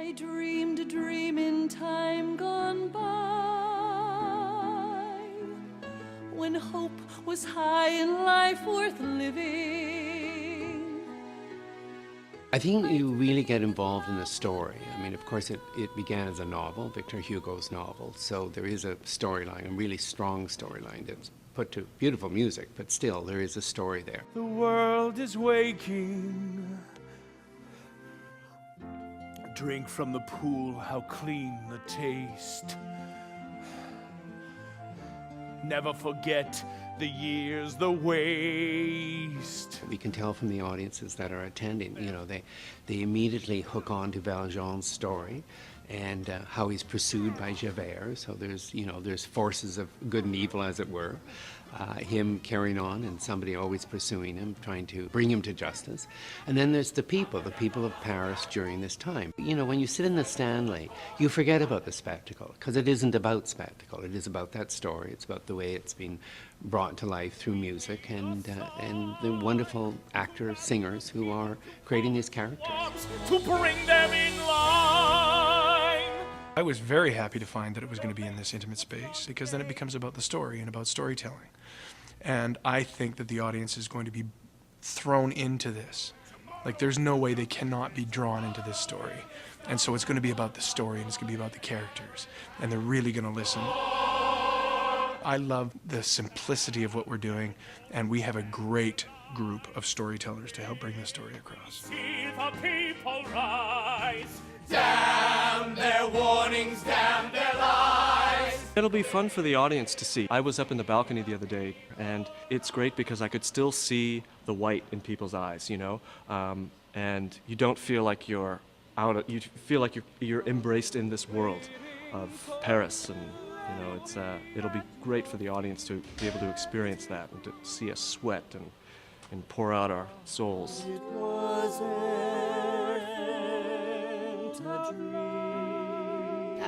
I dreamed a dream in time gone by, when hope was high and life worth living. I think you really get involved in the story. I mean, of course, it began as a novel, Victor Hugo's novel, so there is a storyline, a really strong storyline that's put to beautiful music, but still, there is a story there. The world is waking. Drink from the pool, how clean the taste. Never forget the years, the waste. We can tell from the audiences that are attending, you know, they immediately hook on to Valjean's story and how he's pursued by Javert. So there's, you know, there's forces of good and evil, as it were. Him carrying on and somebody always pursuing him, trying to bring him to justice. And then there's the people of Paris during this time. You know, when you sit in the Stanley, you forget about the spectacle, because it isn't about spectacle. It is about that story. It's about the way it's been brought to life through music and the wonderful actors, singers who are creating these characters. To bring them in line. I was very happy to find that it was going to be in this intimate space, because then it becomes about the story and about storytelling. And I think that the audience is going to be thrown into this. Like, there's no way they cannot be drawn into this story. And so it's going to be about the story, and it's going to be about the characters. And they're really going to listen. I love the simplicity of what we're doing, and we have a great group of storytellers to help bring the story across. See the people rise. Damn their warnings, damn their lies. It'll be fun for the audience to see. I was up in the balcony the other day, and it's great because I could still see the white in people's eyes, you know? And you don't feel like you're out, you feel like you're embraced in this world of Paris, and you know, it'll be great for the audience to be able to experience that and to see us sweat and pour out our souls. It wasn't a dream.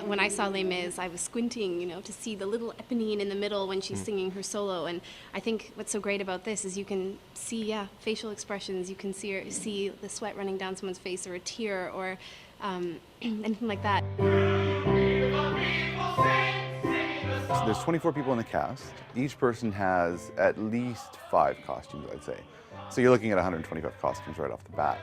When I saw Les Mis, I was squinting, you know, to see the little Eponine in the middle when she's singing her solo. And I think what's so great about this is you can see, facial expressions. You can see the sweat running down someone's face, or a tear, or anything like that. So there's 24 people in the cast. Each person has at least 5 costumes, I'd say. So you're looking at 125 costumes right off the bat.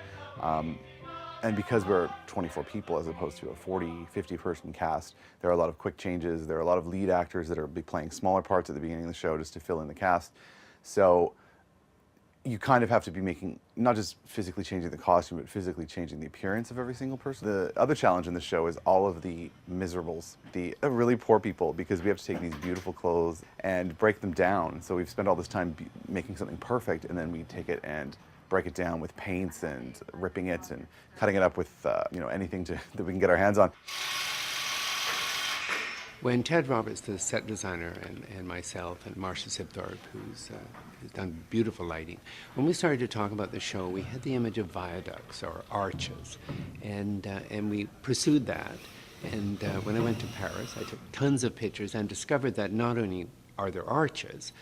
And because we're 24 people as opposed to a 40, 50 person cast, there are a lot of quick changes. There are a lot of lead actors that are playing smaller parts at the beginning of the show just to fill in the cast. So you kind of have to be making, not just physically changing the costume, but physically changing the appearance of every single person. The other challenge in the show is all of the miserables, the really poor people, because we have to take these beautiful clothes and break them down. So we've spent all this time making something perfect, and then we take it and break it down with paints and ripping it and cutting it up with you know, anything that we can get our hands on. When Ted Roberts, the set designer, and myself, and Marcia Sibthorpe, who's done beautiful lighting, when we started to talk about the show, we had the image of viaducts or arches, and we pursued that. And when I went to Paris, I took tons of pictures and discovered that not only are there arches,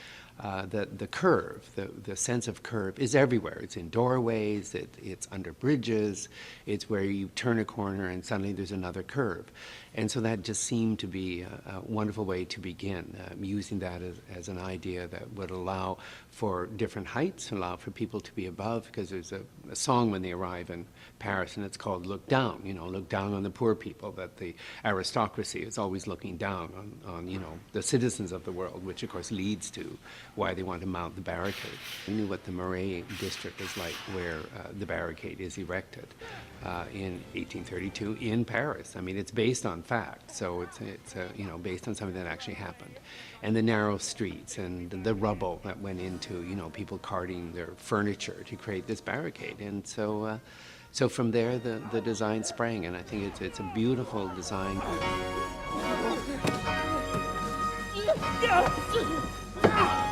the curve, the sense of curve is everywhere. It's in doorways, it's under bridges, it's where you turn a corner and suddenly there's another curve. And so that just seemed to be a wonderful way to begin, using that as an idea that would allow for different heights, allow for people to be above, because there's a song when they arrive in Paris, and it's called Look Down, you know, look down on the poor people, that the aristocracy is always looking down on you know, the citizens of the world, which of course leads to why they want to mount the barricade. I knew what the Marais district is like, where the barricade is erected in 1832 in Paris. I mean, it's based on fact, so it's you know, based on something that actually happened. And the narrow streets and the rubble that went into, you know, people carting their furniture to create this barricade. And so so from there the design sprang, and I think it's a beautiful design. Yeah.